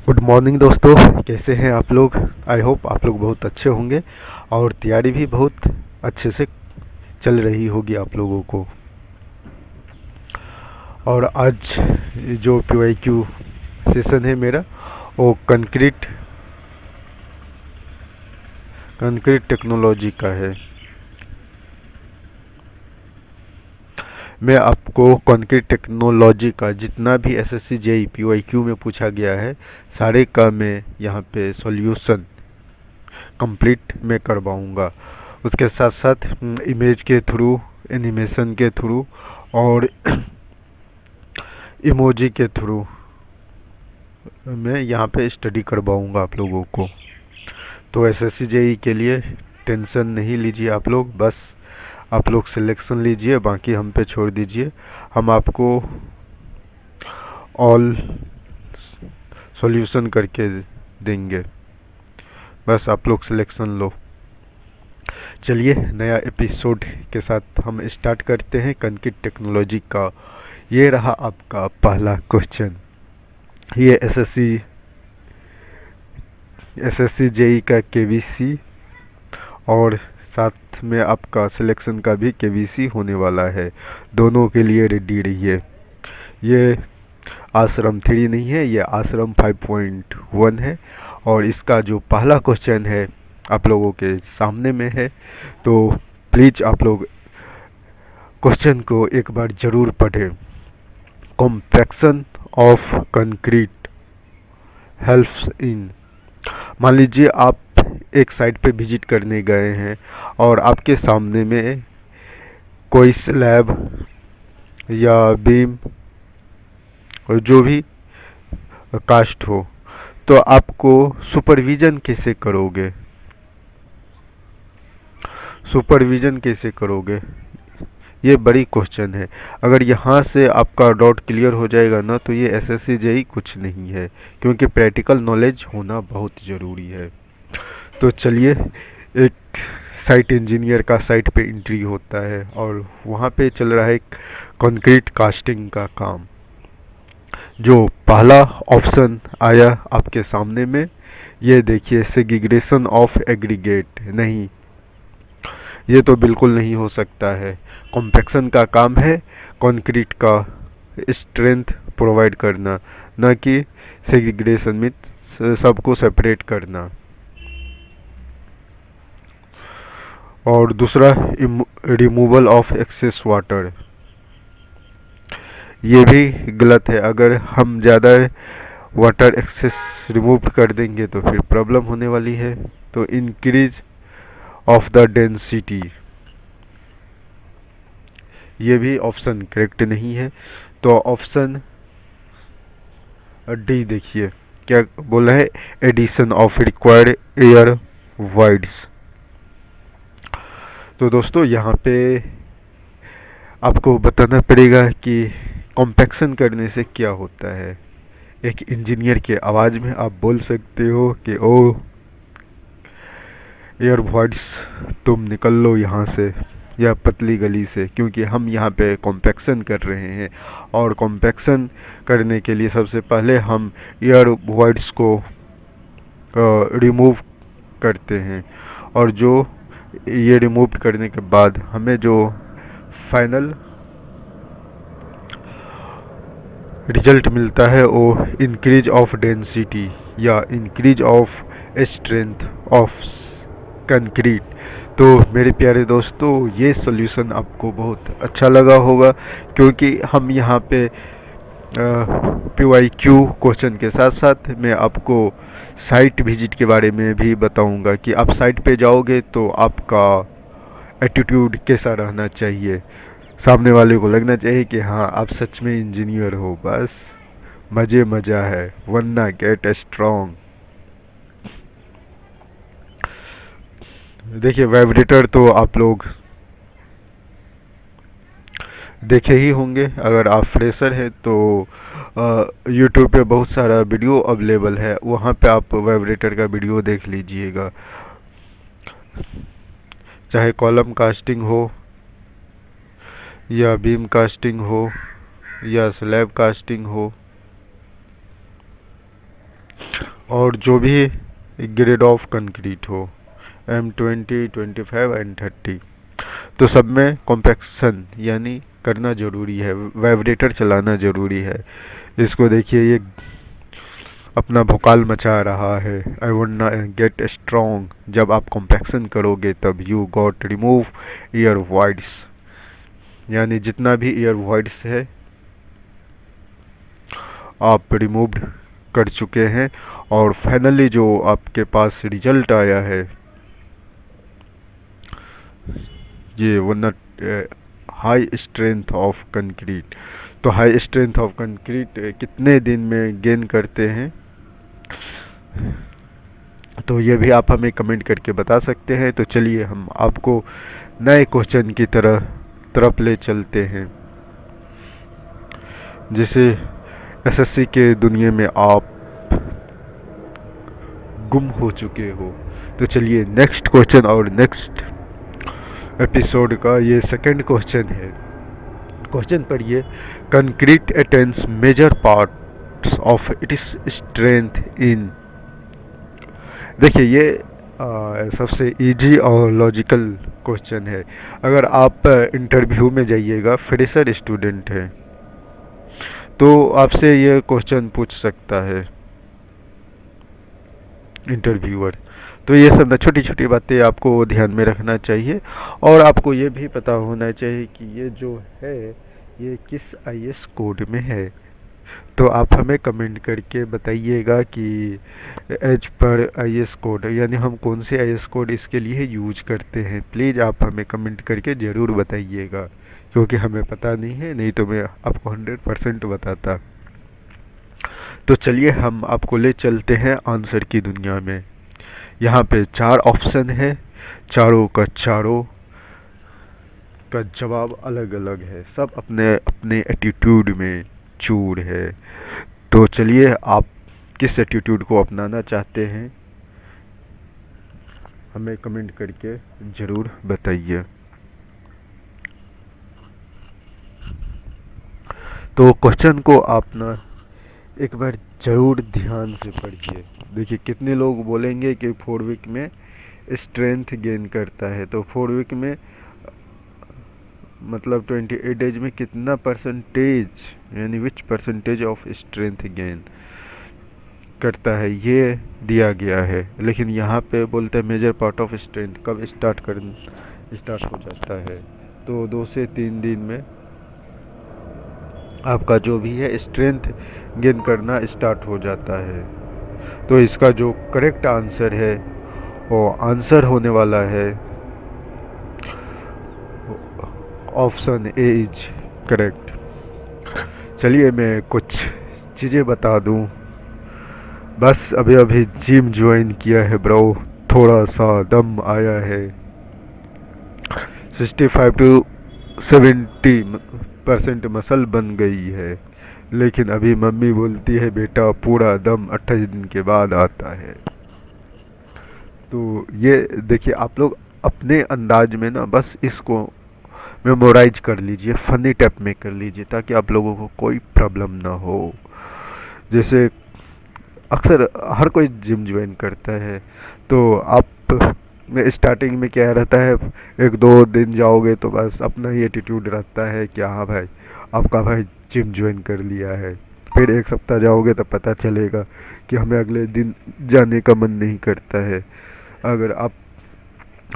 Good morning दोस्तों, कैसे हैं आप लोग। आई होप आप लोग बहुत अच्छे होंगे और तैयारी भी बहुत अच्छे से चल रही होगी आप लोगों को। और आज जो PYQ सेशन है मेरा वो कंक्रीट टेक्नोलॉजी का है। मैं आपको कंक्रीट टेक्नोलॉजी का जितना भी SSC JEE PYQ में पूछा गया है सारे का मैं यहाँ पे सॉल्यूशन कंप्लीट मैं करवाऊंगा। उसके साथ साथ इमेज के थ्रू, एनिमेशन के थ्रू और इमोजी के थ्रू मैं यहाँ पे स्टडी करवाऊंगा आप लोगों को। तो SSC JEE के लिए टेंशन नहीं लीजिए आप लोग, बस आप लोग सिलेक्शन लीजिए, बाकी हम पे छोड़ दीजिए। हम आपको ऑल सॉल्यूशन करके देंगे, बस आप लोग सिलेक्शन लो। चलिए नया एपिसोड के साथ हम स्टार्ट करते हैं कंक्रीट टेक्नोलॉजी का। ये रहा आपका पहला क्वेश्चन। ये SSC JEE का KBC और साथ में आपका सिलेक्शन का भी KBC होने वाला है। दोनों के लिए रेडी रहिए। ये आश्रम 3 नहीं है, ये आश्रम 5.1 है और इसका जो पहला क्वेश्चन है आप लोगों के सामने में है। तो प्लीज आप लोग क्वेश्चन को एक बार जरूर पढ़ें। Compaction of concrete helps in. मान लीजिए आप एक साइट पे विजिट करने गए हैं और आपके सामने में कोई स्लैब या बीम जो भी कास्ट हो, तो आपको सुपरविजन कैसे करोगे? ये बड़ी क्वेश्चन है। अगर यहाँ से आपका डाउट क्लियर हो जाएगा ना, तो ये SSC JEE कुछ नहीं है, क्योंकि प्रैक्टिकल नॉलेज होना बहुत ज़रूरी है। तो चलिए, एक साइट इंजीनियर का साइट पे एंट्री होता है और वहाँ पे चल रहा है कंक्रीट कास्टिंग का काम। जो पहला ऑप्शन आया आपके सामने में, ये देखिए, सेग्रीगेशन ऑफ एग्रीगेट। नहीं, ये तो बिल्कुल नहीं हो सकता है। कॉम्पैक्शन का काम है कंक्रीट का स्ट्रेंथ प्रोवाइड करना, न कि सेग्रीगेशन में सबको सेपरेट करना। और दूसरा, रिमूवल ऑफ एक्सेस वाटर। ये भी गलत है। अगर हम ज़्यादा वाटर एक्सेस रिमूव कर देंगे तो फिर प्रॉब्लम होने वाली है। तो इंक्रीज ऑफ द डेंसिटी, ये भी ऑप्शन करेक्ट नहीं है। तो ऑप्शन डी देखिए क्या बोला है, addition of required air voids. तो दोस्तों यहाँ पे आपको बताना पड़ेगा कि कॉम्पैक्शन करने से क्या होता है। एक इंजीनियर के आवाज में आप बोल सकते हो कि ओ एयर वाइड्स, तुम निकल लो यहाँ से या पतली गली से, क्योंकि हम यहाँ पे कॉम्पैक्शन कर रहे हैं। और कॉम्पैक्शन करने के लिए सबसे पहले हम एयर वाइड्स को रिमूव करते हैं, और जो ये रिमूव करने के बाद हमें जो फाइनल रिजल्ट मिलता है वो इंक्रीज ऑफ डेंसिटी या increase of strength of concrete. तो मेरे प्यारे दोस्तों, ये सॉल्यूशन आपको बहुत अच्छा लगा होगा, क्योंकि हम यहाँ पे PYQ क्वेश्चन के साथ साथ मैं आपको साइट विजिट के बारे में भी बताऊंगा कि आप साइट पे जाओगे तो आपका एटीट्यूड कैसा रहना चाहिए। सामने वाले को लगना चाहिए कि हाँ, आप सच में इंजीनियर हो। बस मजा है, वरना गेट स्ट्रॉन्ग। देखिए, वाइब्रेटर तो आप लोग देखे ही होंगे। अगर आप फ्रेशर हैं तो YouTube पे बहुत सारा वीडियो अवेलेबल है, वहाँ पे आप वाइब्रेटर का वीडियो देख लीजिएगा। चाहे कॉलम कास्टिंग हो या बीम कास्टिंग हो या स्लैब कास्टिंग हो, और जो भी ग्रेड ऑफ कंक्रीट हो, M20, 25 एंड 30, तो सब में कॉम्पैक्शन यानी करना जरूरी है, वाइब्रेटर चलाना जरूरी है। इसको देखिए, ये अपना भौकाल मचा रहा है, आई वांट गेट स्ट्रॉन्ग। जब आप कॉम्पैक्शन करोगे तब you got remove year voids, यानी जितना भी ईयर वॉइड्स है आप रिमूव्ड कर चुके हैं। और फाइनली जो आपके पास रिजल्ट आया है, ये one high strength of concrete. तो हाई स्ट्रेंथ ऑफ कंक्रीट कितने दिन में गेन करते हैं, तो ये भी आप हमें कमेंट करके बता सकते हैं। तो चलिए हम आपको नए क्वेश्चन की तरफ ले चलते हैं, जिसे एसएससी के दुनिया में आप गुम हो चुके हो। तो चलिए नेक्स्ट क्वेश्चन और नेक्स्ट एपिसोड का ये सेकंड क्वेश्चन है। क्वेश्चन पढ़िए, concrete attains major parts of its strength in. देखिए, ये सबसे इजी और लॉजिकल क्वेश्चन है। अगर आप इंटरव्यू में जाइएगा, फ्रेशर स्टूडेंट है, तो आपसे ये क्वेश्चन पूछ सकता है इंटरव्यूअर। तो ये सब छोटी छोटी बातें आपको ध्यान में रखना चाहिए, और आपको ये भी पता होना चाहिए कि ये जो है ये किस आईएस कोड में है। तो आप हमें कमेंट करके बताइएगा कि एज पर आईएस कोड, यानी हम कौन से आईएस कोड इसके लिए यूज करते हैं। प्लीज़ आप हमें कमेंट करके ज़रूर बताइएगा, क्योंकि हमें पता नहीं है, नहीं तो मैं आपको 100% बताता। तो चलिए हम आपको ले चलते हैं आंसर की दुनिया में। यहाँ पे 4 ऑप्शन है, चारों का जवाब अलग अलग है, सब अपने अपने एटीट्यूड में चूर है। तो चलिए, आप किस एटीट्यूड को अपनाना चाहते हैं हमें कमेंट करके जरूर बताइए। तो क्वेश्चन को आप ना एक बार जरूर ध्यान से पढ़िए। देखिए, कितने लोग बोलेंगे कि 4 वीक में स्ट्रेंथ गेन करता है, तो 4 वीक में मतलब 28 डेज में कितना परसेंटेज, यानी विच परसेंटेज ऑफ स्ट्रेंथ गेन करता है, ये दिया गया है। लेकिन यहाँ पे बोलते हैं मेजर पार्ट ऑफ स्ट्रेंथ कब स्टार्ट हो जाता है, तो 2 से 3 दिन में आपका जो भी है स्ट्रेंथ गेन करना स्टार्ट हो जाता है। तो इसका जो करेक्ट आंसर है वो आंसर होने वाला है ऑप्शन ए इज करेक्ट। चलिए मैं कुछ चीज़ें बता दूं। बस अभी अभी जिम ज्वाइन किया है ब्रो, थोड़ा सा दम आया है। 65 to 70% मसल बन गई है, लेकिन अभी मम्मी बोलती है बेटा पूरा दम 28 दिन के बाद आता है। तो ये देखिए, आप लोग अपने अंदाज में ना बस इसको मेमोराइज कर लीजिए, फनी टाइप में कर लीजिए, ताकि आप लोगों को कोई प्रॉब्लम ना हो। जैसे अक्सर हर कोई जिम ज्वाइन करता है, तो आप में स्टार्टिंग में क्या रहता है, 1-2 दिन जाओगे तो बस अपना ही एटीट्यूड रहता है कि हाँ भाई आपका भाई जिम ज्वाइन कर लिया है। फिर 1 सप्ताह जाओगे तो पता चलेगा कि हमें अगले दिन जाने का मन नहीं करता है। अगर आप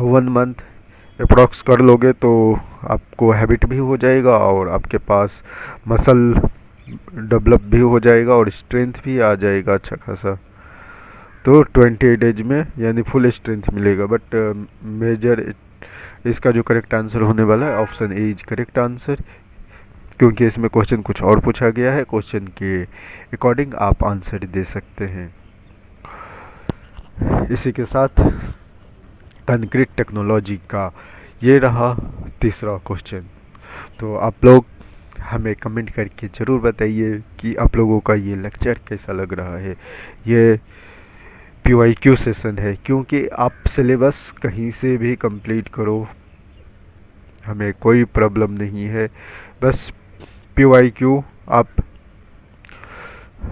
1 मंथ अप्रॉक्स कर लोगे तो आपको हैबिट भी हो जाएगा, और आपके पास मसल डेवलप भी हो जाएगा, और स्ट्रेंथ भी आ जाएगा अच्छा खासा। तो 28 डेज में यानी फुल स्ट्रेंथ मिलेगा। बट मेजर इसका जो करेक्ट आंसर होने वाला है option A is correct answer, क्योंकि इसमें क्वेश्चन कुछ और पूछा गया है। क्वेश्चन के अकॉर्डिंग आप आंसर दे सकते हैं। इसी के साथ कंक्रीट टेक्नोलॉजी का ये रहा तीसरा क्वेश्चन। तो आप लोग हमें कमेंट करके ज़रूर बताइए कि आप लोगों का ये लेक्चर कैसा लग रहा है। ये PYQ सेशन है, क्योंकि आप सिलेबस कहीं से भी कंप्लीट करो, हमें कोई प्रॉब्लम नहीं है। बस PYQ आप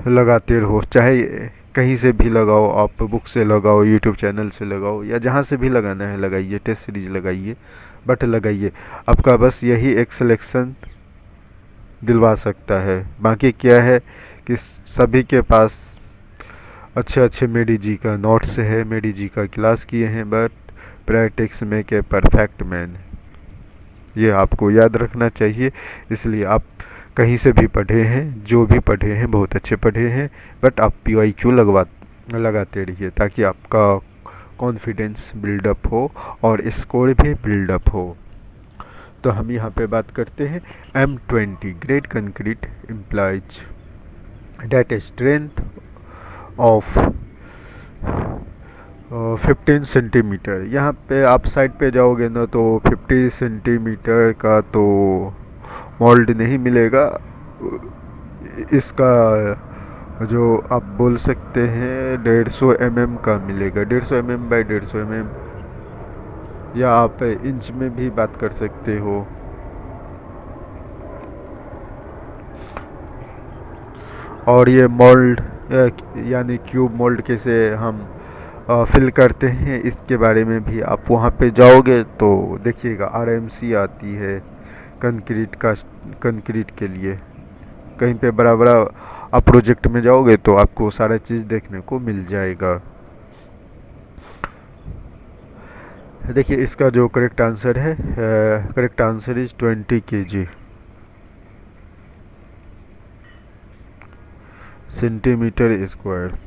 लगाते रहो, चाहे कहीं से भी लगाओ, आप बुक से लगाओ, यूट्यूब चैनल से लगाओ, या जहाँ से भी लगाना है लगाइए, टेस्ट सीरीज लगाइए, बट लगाइए। आपका बस यही एक सिलेक्शन दिलवा सकता है। बाकी क्या है कि सभी के पास अच्छे अच्छे मेडी जी का नोट्स है, मेडी जी का क्लास किए हैं, but practice make a perfect man, ये आपको याद रखना चाहिए। इसलिए आप कहीं से भी पढ़े हैं, जो भी पढ़े हैं बहुत अच्छे पढ़े हैं, बट आप PYQ लगाते रहिए ताकि आपका कॉन्फिडेंस बिल्डअप हो और स्कोर भी बिल्डअप हो। तो हम यहाँ पे बात करते हैं M20 grade concrete implies date strength of 15 centimetre. यहाँ पे आप साइड पे जाओगे ना तो 50 सेंटीमीटर का तो मोल्ड नहीं मिलेगा। इसका जो आप बोल सकते हैं 150 mm का मिलेगा, 150 mm बाई 150 mm, या आप इंच में भी बात कर सकते हो। और ये मोल्ड यानी क्यूब मोल्ड कैसे हम फिल करते हैं, इसके बारे में भी आप वहाँ पे जाओगे तो देखिएगा, RMC आती है कंक्रीट के लिए। कहीं पे बड़ा बड़ा आप प्रोजेक्ट में जाओगे तो आपको सारा चीज़ देखने को मिल जाएगा। देखिए इसका जो करेक्ट आंसर है, correct answer is 20 kg centimetre square.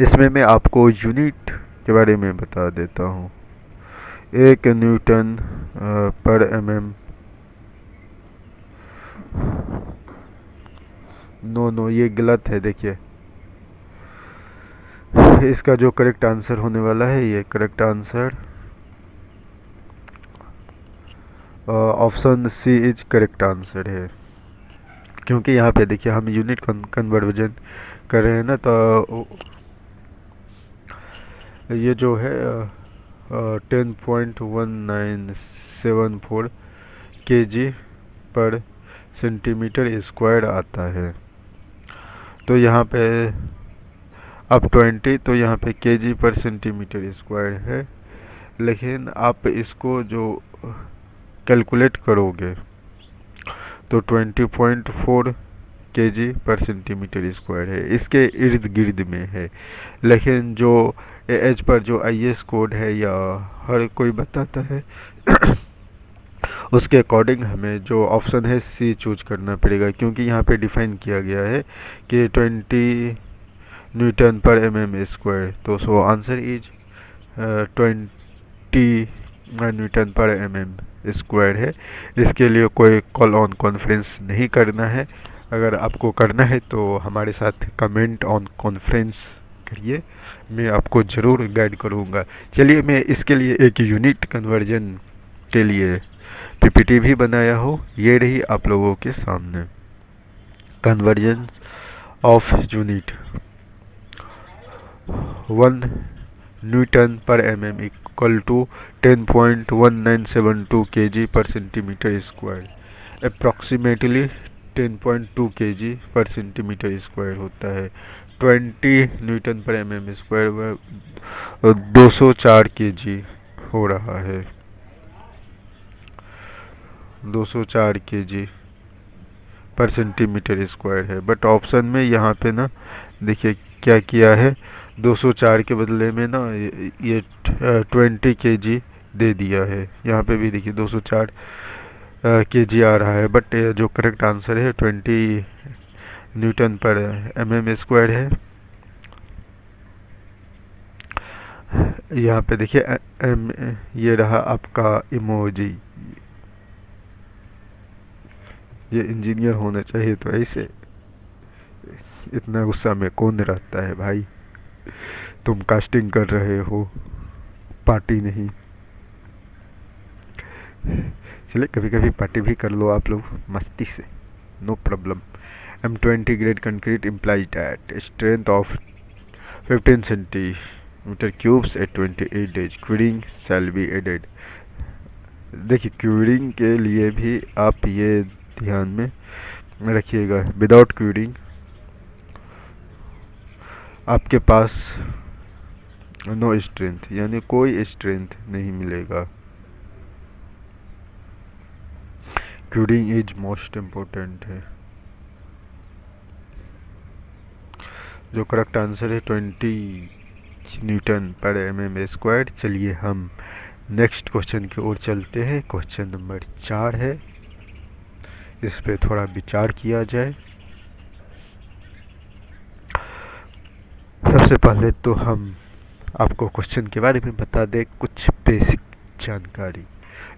इसमें मैं आपको यूनिट के बारे में बता देता हूँ। 1 न्यूटन पर mm। नो ये गलत है। देखिए इसका जो करेक्ट आंसर होने वाला है, ये correct answer option C is correct answer है। क्योंकि यहाँ पे देखिए हम यूनिट कन्वर्जन कर रहे हैं ना, तो ये जो है 10.1974 kg पर सेंटीमीटर स्क्वायर आता है। तो यहाँ पे अब 20, तो यहाँ पे kg पर सेंटीमीटर स्क्वायर है, लेकिन आप इसको जो कैलकुलेट करोगे तो 20.4 kg पर सेंटीमीटर स्क्वायर है, इसके इर्द गिर्द में है। लेकिन जो एज पर जो IS कोड है या हर कोई बताता है उसके अकॉर्डिंग हमें जो ऑप्शन है सी चूज करना पड़ेगा, क्योंकि यहाँ पे डिफाइन किया गया है कि 20 न्यूटन पर mm स्क्वायर। तो सो आंसर इज 20 न्यूटन पर mm स्क्वायर है। इसके लिए कोई कॉल ऑन कॉन्फ्रेंस नहीं करना है। अगर आपको करना है तो हमारे साथ कमेंट ऑन कॉन्फ्रेंस करिए, मैं आपको ज़रूर गाइड करूँगा। चलिए मैं इसके लिए एक यूनिट कन्वर्जन के लिए PPT भी बनाया हो, ये रही आप लोगों के सामने। कन्वर्जन ऑफ यूनिट 1 न्यूटन पर mm इक्वल टू 10.1972 kg पर सेंटीमीटर स्क्वायर, अप्रॉक्सीमेटली 10.2 kg पर सेंटीमीटर स्क्वायर होता है। 20 न्यूटन पर mm स्क्वायर 204 kg हो रहा है, 204 kg पर सेंटीमीटर स्क्वायर है। बट ऑप्शन में यहाँ पे ना देखिए क्या किया है, 204 के बदले में ना ये 20 kg दे दिया है। यहाँ पे भी देखिए 204 kg आ रहा है, बट जो करेक्ट आंसर है 20 न्यूटन पर mm स्क्वायर है। यहाँ पे देखिए ये रहा आपका इमोजी। ये इंजीनियर होना चाहिए तो ऐसे, इतना गुस्सा में कौन रहता है भाई, तुम कास्टिंग कर रहे हो, पार्टी नहीं। चलिए कभी कभी पार्टी भी कर लो आप लोग मस्ती से, no problem. M20 grade concrete implies at strength of 15 centimetre cubes at 28 days, curing shall be added. देखिए क्यूरिंग के लिए भी आप ये ध्यान में रखिएगा, विदाउट क्यूरिंग आपके पास नो स्ट्रेंथ, यानी कोई स्ट्रेंथ नहीं मिलेगा। क्यूरिंग इज मोस्ट इम्पोर्टेंट है। जो करेक्ट आंसर है 20 न्यूटन पर mm स्क्वायर। चलिए हम नेक्स्ट क्वेश्चन की ओर चलते हैं। क्वेश्चन नंबर 4 है, इस पे थोड़ा विचार किया जाए। सबसे पहले तो हम आपको क्वेश्चन के बारे में बता दें कुछ बेसिक जानकारी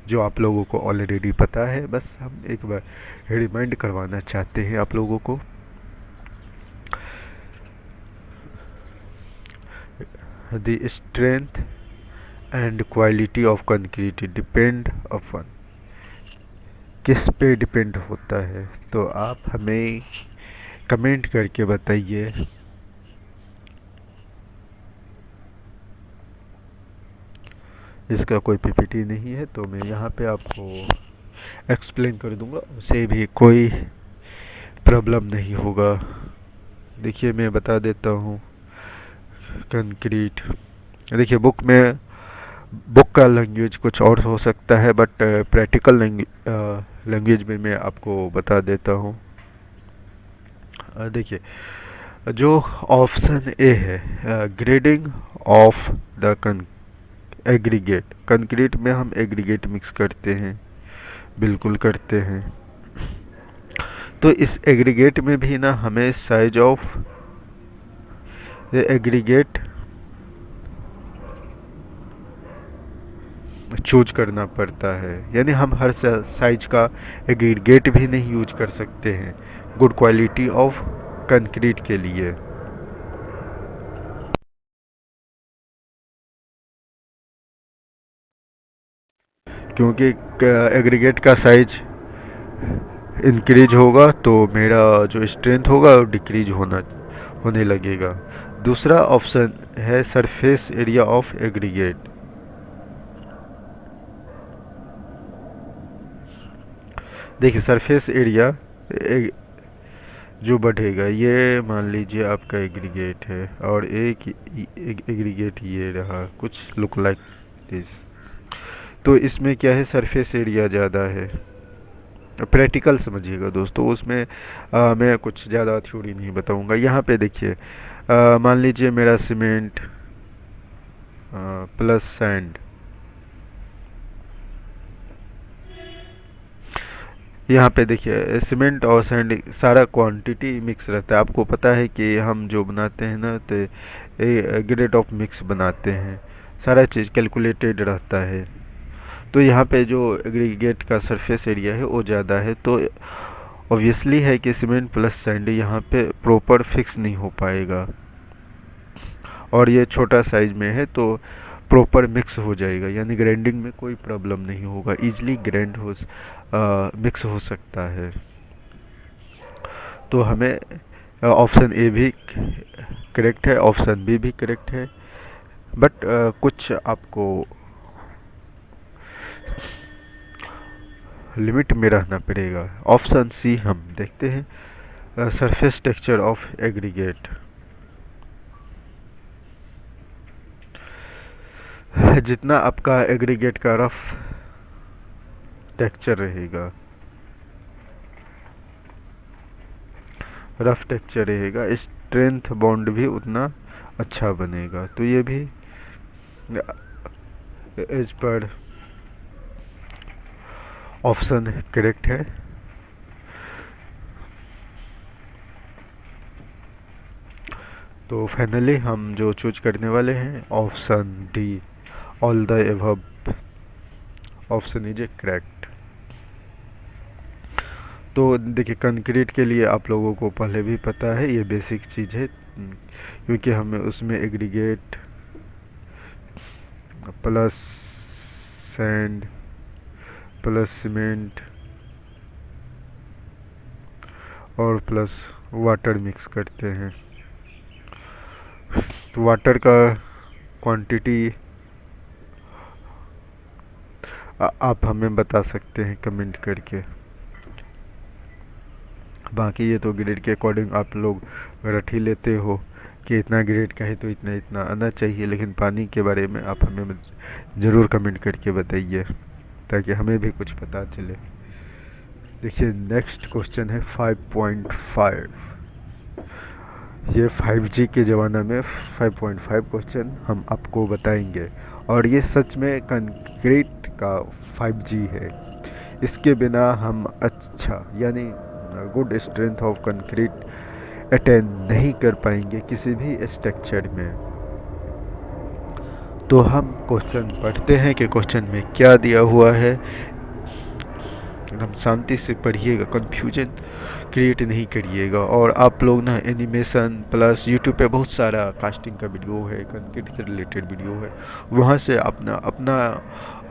जो आप लोगों को ऑलरेडी पता है, बस हम एक बार रिमाइंड करवाना चाहते हैं आप लोगों को। The strength and quality of concrete depend upon, किस पे डिपेंड होता है? तो आप हमें कमेंट करके बताइए। इसका कोई पीपीटी नहीं है तो मैं यहाँ पे आपको एक्सप्लेन कर दूंगा, उसे भी कोई प्रॉब्लम नहीं होगा। देखिए मैं बता देता हूँ। कंक्रीट, देखिए बुक का लैंग्वेज कुछ और हो सकता है, बट प्रैक्टिकल लैंग्वेज में मैं आपको बता देता हूँ। देखिए जो ऑप्शन ए है, grading of the aggregate. Concrete में हम एग्रीगेट मिक्स करते हैं, बिल्कुल करते हैं। तो इस एग्रीगेट में भी ना हमें साइज ऑफ एग्रीगेट चूज करना पड़ता है, यानी हम हर साइज का एग्रीगेट भी नहीं यूज कर सकते हैं गुड क्वालिटी ऑफ कंक्रीट के लिए। क्योंकि एग्रीगेट का साइज इंक्रीज होगा तो मेरा जो स्ट्रेंथ होगा वो डिक्रीज होने लगेगा। दूसरा ऑप्शन है सरफेस एरिया ऑफ एग्रीगेट। देखिए सरफेस एरिया जो बढ़ेगा, ये मान लीजिए आपका एग्रीगेट है और एक एग्रीगेट ये रहा, कुछ लुक लाइक दिस। तो इसमें क्या है, सरफेस एरिया ज़्यादा है। प्रैक्टिकल समझिएगा दोस्तों, उसमें मैं कुछ ज़्यादा थ्योरी नहीं बताऊंगा। यहाँ पे देखिए मान लीजिए मेरा सीमेंट प्लस सैंड, यहाँ पे देखिए सीमेंट और सैंड सारा क्वांटिटी मिक्स रहता है। आपको पता है कि हम जो बनाते हैं ना तो ग्रेड ऑफ मिक्स बनाते हैं, सारा चीज़ कैलकुलेटेड रहता है। तो यहाँ पे जो एग्रीगेट का सरफेस एरिया है वो ज़्यादा है, तो ऑब्वियसली है कि सीमेंट प्लस सैंड यहाँ पे प्रॉपर फिक्स नहीं हो पाएगा। और ये छोटा साइज में है तो प्रॉपर मिक्स हो जाएगा, यानी ग्राइंडिंग में कोई प्रॉब्लम नहीं होगा, इजीली ग्राइंड हो मिक्स हो सकता है। तो हमें ऑप्शन ए भी करेक्ट है, ऑप्शन बी भी करेक्ट है, बट कुछ आपको लिमिट में रहना पड़ेगा। ऑप्शन सी हम देखते हैं, सरफेस टेक्सचर ऑफ एग्रीगेट। जितना आपका एग्रीगेट का रफ टेक्सचर रहेगा, रफ टेक्सचर रहेगा, स्ट्रेंथ बॉन्ड भी उतना अच्छा बनेगा। तो ये भी एज पर ऑप्शन करेक्ट है। तो फाइनली हम जो चूज करने वाले हैं option D, all the above option is correct. तो देखिए कंक्रीट के लिए आप लोगों को पहले भी पता है, ये बेसिक चीज़ है, क्योंकि हमें उसमें aggregate plus sand plus cement और प्लस वाटर मिक्स करते हैं। तो वाटर का क्वांटिटी आप हमें बता सकते हैं कमेंट करके। बाकी ये तो ग्रेड के अकॉर्डिंग आप लोग रट ही लेते हो, कि इतना ग्रेड का है तो इतना इतना आना चाहिए, लेकिन पानी के बारे में आप हमें ज़रूर कमेंट करके बताइए ताकि हमें भी कुछ पता चले। देखिए नेक्स्ट क्वेश्चन है 5.5। ये 5G के ज़माना में 5.5 क्वेश्चन हम आपको बताएंगे, और ये सच में कंक्रीट का 5G है। इसके बिना हम अच्छा यानी good strength of concrete attain नहीं कर पाएंगे किसी भी स्ट्रक्चर में। तो हम क्वेश्चन पढ़ते हैं कि क्वेश्चन में क्या दिया हुआ है। हम शांति से पढ़िएगा, कंफ्यूजन क्रिएट नहीं करिएगा। और आप लोग ना एनिमेशन प्लस यूट्यूब पे बहुत सारा कास्टिंग का वीडियो है, कंक्रीट से रिलेटेड वीडियो है, वहाँ से अपना अपना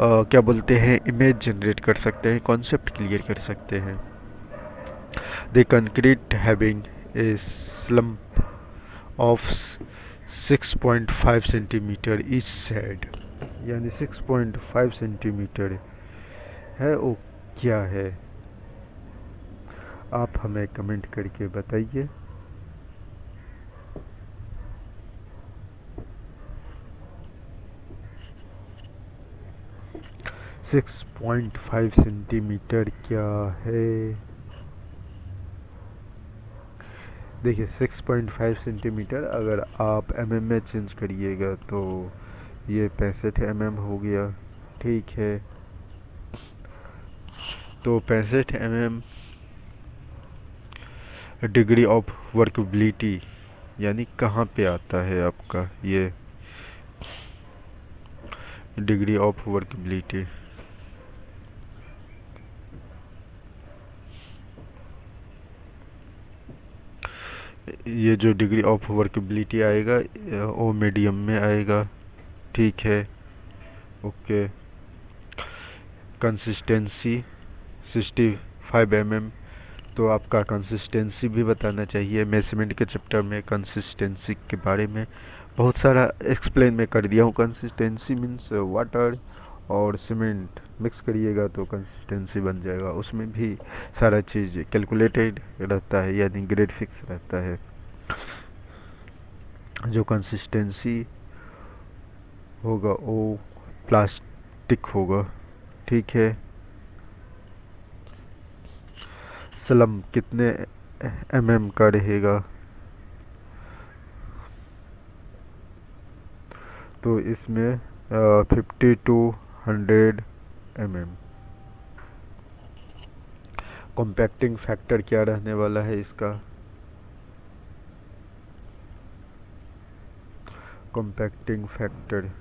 क्या बोलते हैं इमेज जनरेट कर सकते हैं, कॉन्सेप्ट क्लियर कर सकते हैं। The concrete having a slump of 6.5 centimetre each side, यानी 6.5 सेंटीमीटर है वो क्या है, आप हमें कमेंट करके बताइए। सिक्स 6.5 सेंटीमीटर क्या है? देखिए 6.5 सेंटीमीटर अगर आप mm में चेंज करिएगा तो ये 65 mm हो गया, ठीक है। तो 65 mm डिग्री ऑफ वर्कबिलिटी यानी कहाँ पे आता है आपका ये डिग्री ऑफ वर्कबिलिटी? ये जो डिग्री ऑफ वर्कबिलिटी आएगा वो मीडियम में आएगा, ठीक है, ओके। कंसिस्टेंसी 65 mm, तो आपका कंसिस्टेंसी भी बताना चाहिए। मेजरमेंट के चैप्टर में कंसिस्टेंसी के बारे में बहुत सारा एक्सप्लेन मैं कर दिया हूँ। कंसिस्टेंसी मीन्स वाटर और सीमेंट मिक्स करिएगा तो कंसिस्टेंसी बन जाएगा, उसमें भी सारा चीज़ कैलकुलेटेड रहता है, यानी ग्रेड फिक्स रहता है। जो कंसिस्टेंसी होगा वो प्लास्टिक होगा, ठीक है। स्लम कितने mm का रहेगा? तो इसमें 50 to 100 mm। कॉम्पैक्टिंग फैक्टर क्या रहने वाला है इसका? कॉम्पैक्टिंग फैक्टर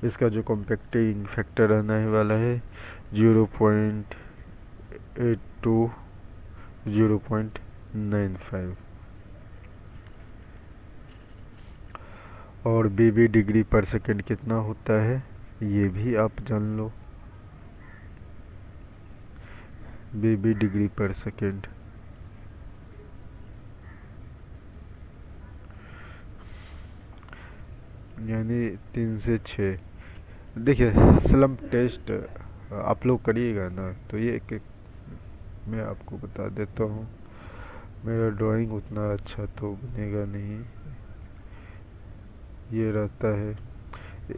इसका जो कॉम्पैक्टिंग फैक्टर रहने वाला है 0.8 to 0.95। और बीबी डिग्री पर सेकेंड कितना होता है ये भी आप जान लो। बीबी डिग्री पर सेकेंड यानी 3 से 6। देखिए स्लम्प टेस्ट आप लोग करिएगा ना, तो ये एक मैं आपको बता देता हूँ। मेरा ड्राइंग उतना अच्छा तो बनेगा नहीं। ये रहता है,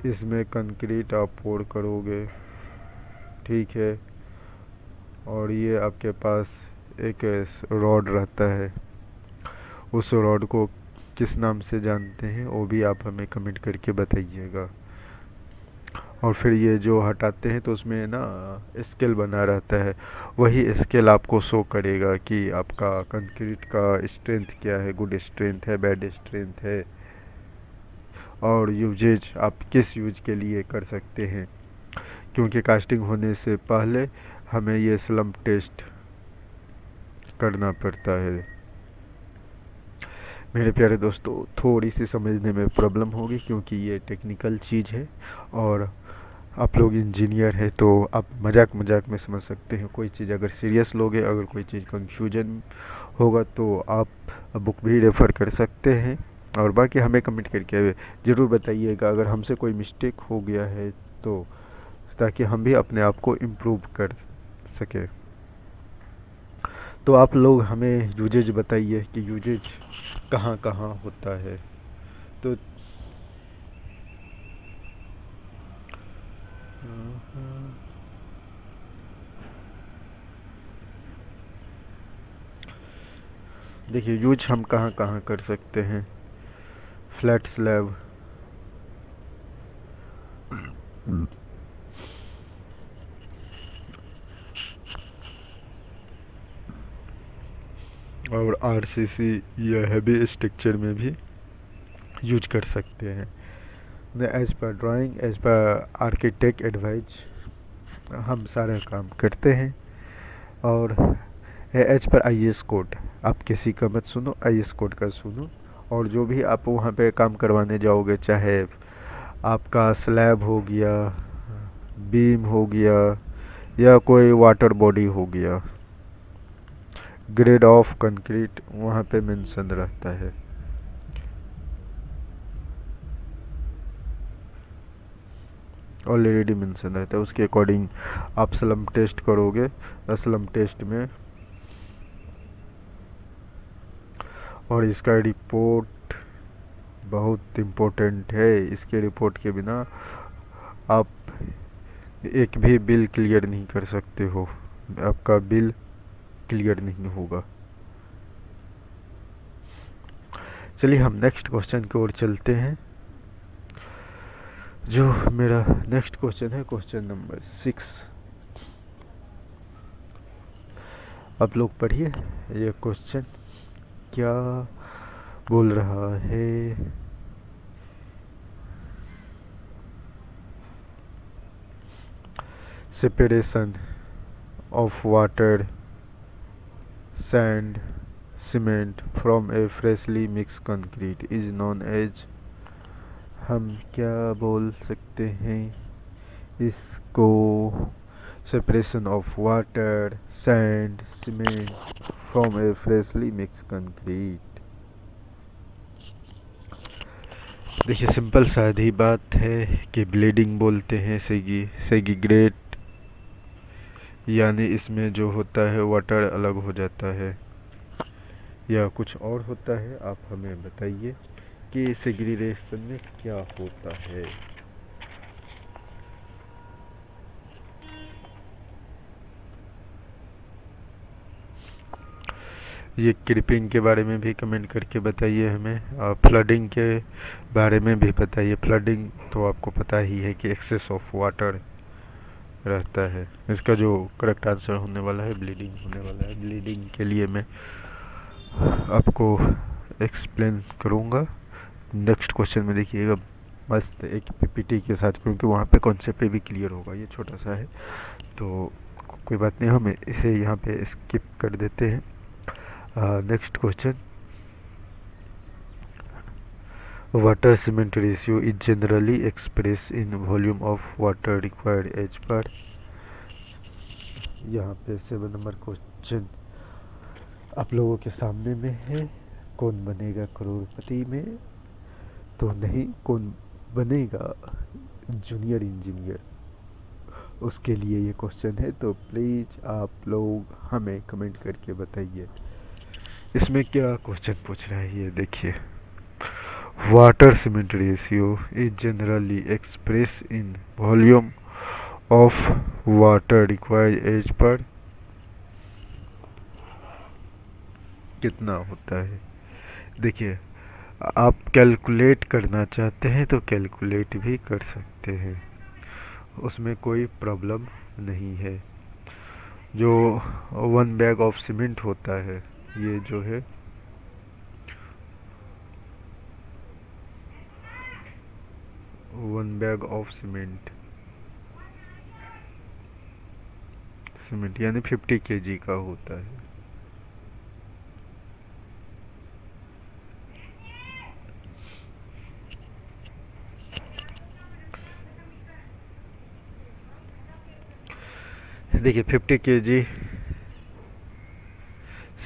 इसमें कंक्रीट आप पोर करोगे, ठीक है। और ये आपके पास एक रॉड रहता है, उस रॉड को किस नाम से जानते हैं वो भी आप हमें कमेंट करके बताइएगा। और फिर ये जो हटाते हैं तो उसमें ना स्केल बना रहता है, वही स्केल आपको शो करेगा कि आपका कंक्रीट का स्ट्रेंथ क्या है, गुड स्ट्रेंथ है, बैड स्ट्रेंथ है, और यूजेज आप किस यूज के लिए कर सकते हैं। क्योंकि कास्टिंग होने से पहले हमें ये स्लम्प टेस्ट करना पड़ता है। मेरे प्यारे दोस्तों थोड़ी सी समझने में प्रॉब्लम होगी क्योंकि ये टेक्निकल चीज़ है, और आप लोग इंजीनियर हैं तो आप मजाक मजाक में समझ सकते हैं। कोई चीज़ अगर सीरियस लोगे, अगर कोई चीज़ कंफ्यूजन होगा तो आप बुक भी रेफ़र कर सकते हैं। और बाकी हमें कमेंट करके ज़रूर बताइएगा अगर हमसे कोई मिस्टेक हो गया है तो, ताकि हम भी अपने आप को इम्प्रूव कर सकें। तो आप लोग हमें यूजेज बताइए कि यूजेज कहाँ कहाँ होता है। तो देखिए यूज हम कहाँ कहाँ कर सकते हैं। फ्लैट स्लैब, और आरसीसी या हैवी स्ट्रक्चर में भी यूज कर सकते हैं। As per drawing, as per architect advise हम सारे काम करते हैं। और एज पर आईएस कोड, आप किसी का मत सुनो, आईएस कोड का सुनो। और जो भी आप वहाँ पे काम करवाने जाओगे, चाहे आपका स्लैब हो गया, बीम हो गया, या कोई वाटर बॉडी हो गया, ग्रेड ऑफ कंक्रीट वहाँ पे मेंशन रहता है। ऑलरेडी मेंशन रहता है, उसके अकॉर्डिंग आप स्लम टेस्ट करोगे। स्लम टेस्ट में और इसका रिपोर्ट बहुत इम्पोर्टेंट है। इसके रिपोर्ट के बिना आप एक भी बिल क्लियर नहीं कर सकते हो, आपका बिल क्लियर नहीं होगा। चलिए हम नेक्स्ट क्वेश्चन की ओर चलते हैं। जो मेरा नेक्स्ट क्वेश्चन है, क्वेश्चन नंबर 6। आप लोग पढ़िए ये क्वेश्चन क्या बोल रहा है। Separation of water, sand, cement from a freshly mixed concrete is known as, हम क्या बोल सकते हैं इसको। separation of water, sand, cement from a freshly mixed concrete। देखिए सिंपल सादी बात है कि ब्लीडिंग बोलते हैं सेग्रीगेट, यानी इसमें जो होता है वाटर अलग हो जाता है या कुछ और होता है। आप हमें बताइए कि सेग्रीगेशन में क्या होता है। ये क्रिपिंग के बारे में भी कमेंट करके बताइए हमें, और फ्लडिंग के बारे में भी बताइए। फ्लडिंग तो आपको पता ही है कि एक्सेस ऑफ वाटर रहता है। इसका जो करेक्ट आंसर होने वाला है ब्लीडिंग होने वाला है। ब्लीडिंग के लिए मैं आपको एक्सप्लेन करूँगा नेक्स्ट क्वेश्चन में। देखिएगा मस्त एक पीपीटी के साथ, क्योंकि वहाँ पे कॉन्सेप्ट भी क्लियर होगा। ये छोटा सा है तो कोई बात नहीं, हम इसे यहाँ पे स्किप कर देते हैं। Next question, water cement ratio is generally express in volume of water required as per. यहाँ पे 7 नंबर क्वेश्चन आप लोगों के सामने में है। कौन बनेगा करोड़पति में? तो नहीं, कौन बनेगा जूनियर इंजीनियर, उसके लिए ये क्वेश्चन है। तो प्लीज आप लोग हमें कमेंट करके बताइए इसमें क्या क्वेश्चन पूछ रहा है। ये देखिए, water cement ratio is generally express in volume of water required as per कितना होता है। देखिए आप कैलकुलेट करना चाहते हैं तो कैलकुलेट भी कर सकते हैं, उसमें कोई प्रॉब्लम नहीं है। जो 1 बैग ऑफ सीमेंट होता है, ये जो है 1 बैग ऑफ सीमेंट यानी 50 kg का होता है। देखिए 50 kg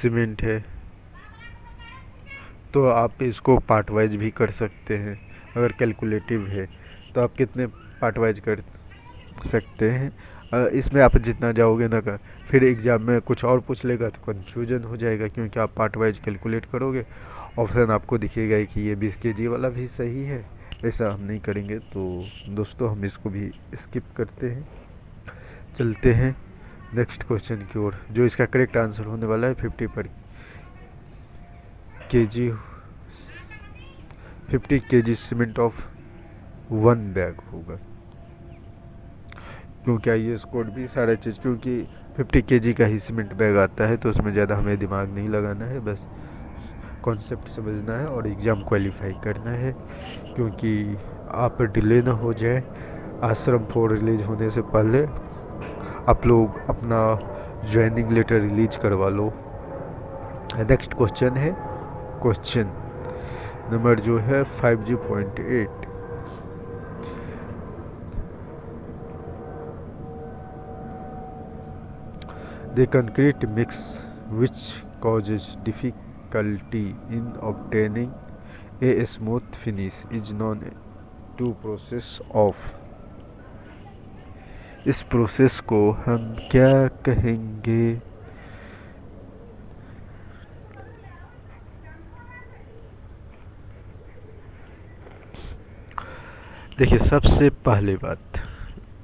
सीमेंट है तो आप इसको पार्ट वाइज भी कर सकते हैं। अगर कैलकुलेटिव है तो आप कितने पार्ट वाइज कर सकते हैं, इसमें आप जितना जाओगे ना का, फिर एग्जाम में कुछ और पूछ लेगा तो कंफ्यूजन हो जाएगा, क्योंकि आप पार्ट वाइज कैलकुलेट करोगे, ऑप्शन आपको दिखेगा ही कि ये 20 kg वाला भी सही है। ऐसा हम नहीं करेंगे, तो दोस्तों हम इसको भी स्किप करते हैं, चलते हैं नेक्स्ट क्वेश्चन की ओर, जो इसका करेक्ट आंसर होने वाला है 50 kg सीमेंट ऑफ 1 बैग होगा। क्योंकि IAS कोड भी सारा चीज़, क्योंकि 50 kg का ही सीमेंट बैग आता है, तो उसमें ज़्यादा हमें दिमाग नहीं लगाना है, बस कॉन्सेप्ट समझना है और एग्ज़ाम क्वालिफाई करना है। क्योंकि आप डिले ना हो जाए, आश्रम 4 रिलीज होने से पहले आप लोग अपना ज्वाइनिंग लेटर रिलीज करवा लो। नेक्स्ट क्वेश्चन है क्वेश्चन नंबर जो है 5G.8। The concrete mix which causes difficulty in obtaining a smooth finish is known to process of। इस प्रोसेस को हम क्या कहेंगे? देखिए, सबसे पहली बात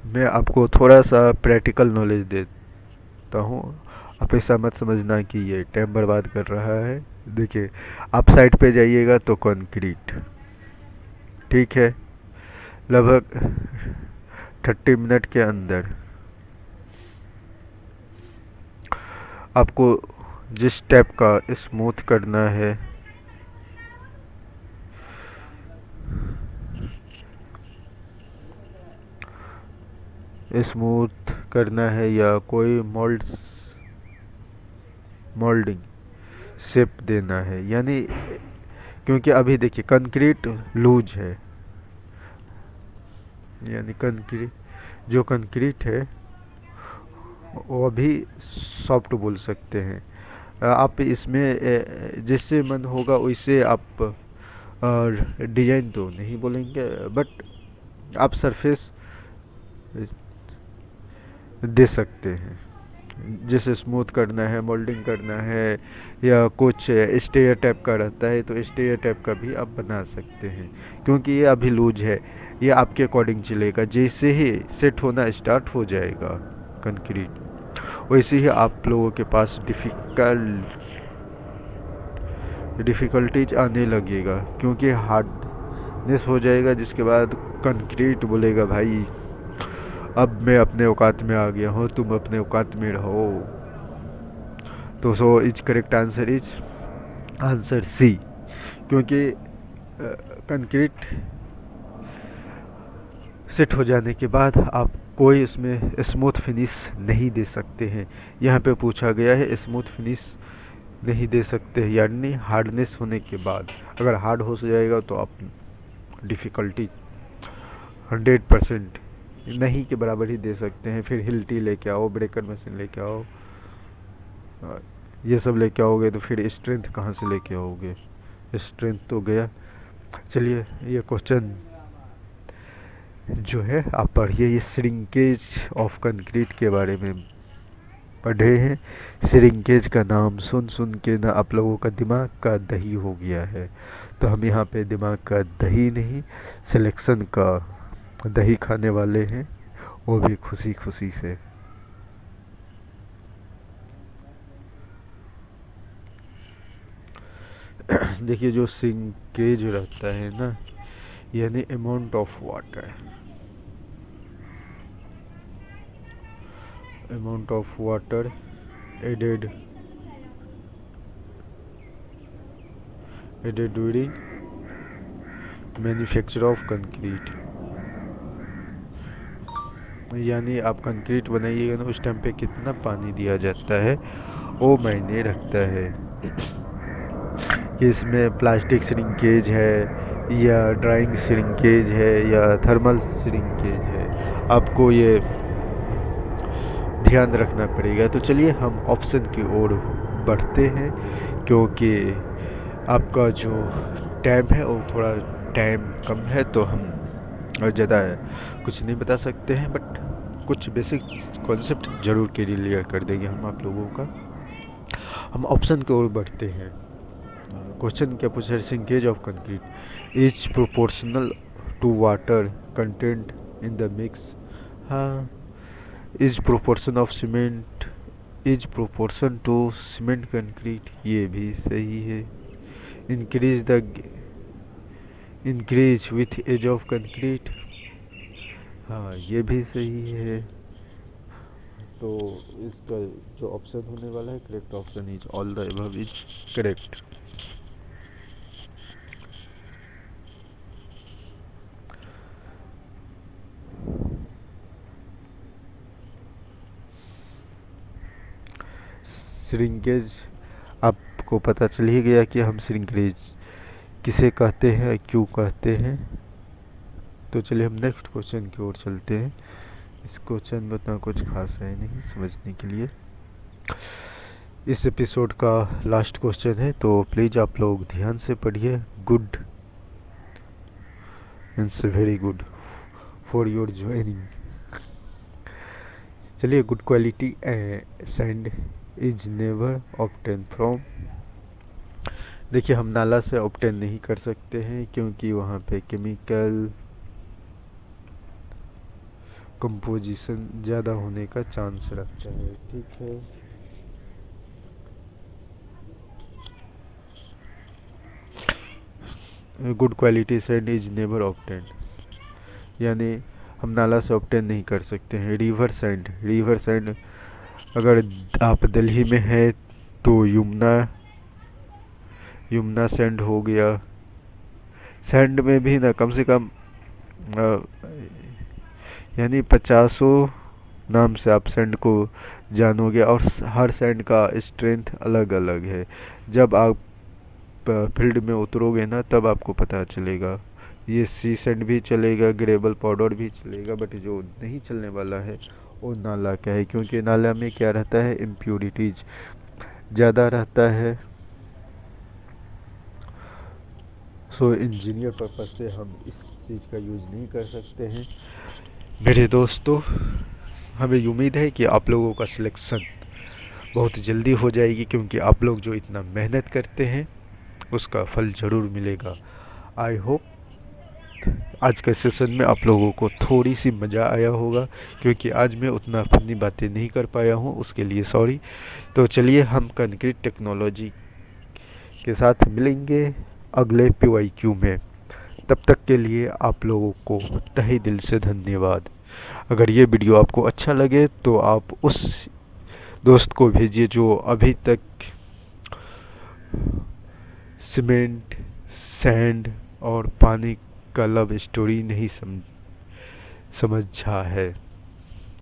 मैं आपको थोड़ा सा प्रैक्टिकल नॉलेज देता हूँ। आप ऐसा मत समझना कि ये टाइम बर्बाद कर रहा है। देखिए, आप साइड पे जाइएगा तो कंक्रीट, ठीक है, लगभग 30 मिनट के अंदर आपको जिस टाइप का स्मूथ करना है, या कोई मोल्डिंग शेप देना है, यानी क्योंकि अभी देखिए कंक्रीट लूज है, यानी जो कंक्रीट है वो अभी सॉफ्ट बोल सकते हैं। आप इसमें जिससे मन होगा वैसे आप डिजाइन तो नहीं बोलेंगे, बट आप सरफेस दे सकते हैं। जैसे स्मूथ करना है, मोल्डिंग करना है, या कुछ स्टेयर टाइप का रहता है तो स्टेयर टाइप का भी आप बना सकते हैं। क्योंकि ये अभी लूज है, ये आपके अकॉर्डिंग चलेगा। जैसे ही सेट होना स्टार्ट हो जाएगा कंक्रीट, वैसे ही आप लोगों के पास डिफिकल्टीज आने लगेगा, क्योंकि हार्डनेस हो जाएगा, जिसके बाद कंक्रीट बोलेगा भाई अब मैं अपने औकात में आ गया हूँ, तुम अपने औकात में रहो। तो so is correct answer is answer C, क्योंकि कंक्रीट सेट हो जाने के बाद आप कोई इसमें स्मूथ फिनिश नहीं दे सकते हैं। यहाँ पे पूछा गया है स्मूथ फिनिश नहीं दे सकते, यानी हार्डनेस होने के बाद। अगर हार्ड हो जाएगा तो आप डिफ़िकल्टी 100% नहीं के बराबर ही दे सकते हैं। फिर हिल्टी लेके आओ, ब्रेकर मशीन लेके आओ, ये सब लेके आओगे तो फिर स्ट्रेंथ कहाँ से लेके आओगे? स्ट्रेंथ तो गया। चलिए, ये क्वेश्चन जो है आप पढ़िए। ये श्रिंकेज ऑफ कंक्रीट के बारे में पढ़े हैं। श्रिंकेज का नाम सुन सुन के ना आप लोगों का दिमाग का दही हो गया है। तो हम यहाँ पे दिमाग का दही नहीं, सिलेक्शन का दही खाने वाले हैं, वो भी खुशी खुशी से। देखिए, जो श्रिंकेज रहता है ना, यानी amount of water added during manufacture of concrete, यानी आप कंक्रीट बनाइएगा ना, उस टाइम पे कितना पानी दिया जाता है वो मायने रखता है कि इसमें प्लास्टिक श्रिंकेज है या ड्राइंग श्रिंकेज है या थर्मल श्रिंकेज है। आपको ये ध्यान रखना पड़ेगा। तो चलिए हम ऑप्शन की ओर बढ़ते हैं, क्योंकि आपका जो टाइम है वो थोड़ा टाइम कम है, तो हम ज़्यादा कुछ नहीं बता सकते हैं, बट कुछ बेसिक कॉन्सेप्ट जरूर क्लियर कर देंगे हम आप लोगों का। हम ऑप्शन की ओर बढ़ते हैं। क्वेश्चन क्या पूछा है? Shrinkage of concrete is proportional to water content in the mix. हाँ, is proportion of cement is proportion to cement concrete, ये भी सही है। Increase with age of concrete, हाँ ये भी सही है। तो इसका जो ऑप्शन होने वाला है correct option is all the above is correct. Shrinkage आपको पता चल ही गया कि हम श्रिंकेज किसे कहते हैं, क्यों कहते हैं। तो चलिए हम नेक्स्ट क्वेश्चन की ओर चलते हैं। इस क्वेश्चन में उतना कुछ खास है नहीं समझने के लिए। इस एपिसोड का लास्ट क्वेश्चन है, तो प्लीज आप लोग ध्यान से पढ़िए। Good means very good for your joining. चलिए, good quality sand is never obtain from. देखिए, हम नाला से ऑब्टेन नहीं कर सकते हैं क्योंकि वहाँ पे केमिकल कंपोजिशन ज़्यादा होने का चांस रहता है। ठीक है, good quality sand is never obtain, यानी हम नाला से ऑब्टेन नहीं कर सकते हैं। रिवर सैंड अगर आप दिल्ली में है तो यमुना सैंड हो गया। सैंड में भी ना कम से कम यानी 50 नाम से आप सैंड को जानोगे, और हर सैंड का स्ट्रेंथ अलग अलग है। जब आप फील्ड में उतरोगे ना तब आपको पता चलेगा। ये सी सैंड भी चलेगा, ग्रेवल पाउडर भी चलेगा, बट जो नहीं चलने वाला है वो नाला का है, क्योंकि नाला में क्या रहता है, इम्प्योरिटीज ज़्यादा रहता है। सो इंजीनियर पर्पज से हम इस चीज़ का यूज़ नहीं कर सकते हैं। मेरे दोस्तों, हमें उम्मीद है कि आप लोगों का सिलेक्शन बहुत जल्दी हो जाएगी, क्योंकि आप लोग जो इतना मेहनत करते हैं उसका फल जरूर मिलेगा। आई होप आज के सेशन में आप लोगों को थोड़ी सी मज़ा आया होगा, क्योंकि आज मैं उतना फनी बातें नहीं कर पाया हूँ, उसके लिए सॉरी। तो चलिए हम कंक्रीट टेक्नोलॉजी के साथ मिलेंगे अगले PYQ में। तब तक के लिए आप लोगों को तहे दिल से धन्यवाद। अगर ये वीडियो आपको अच्छा लगे तो आप उस दोस्त को भेजिए जो अभी तक सीमेंट, सैंड और पानी का लव स्टोरी नहीं समझा है।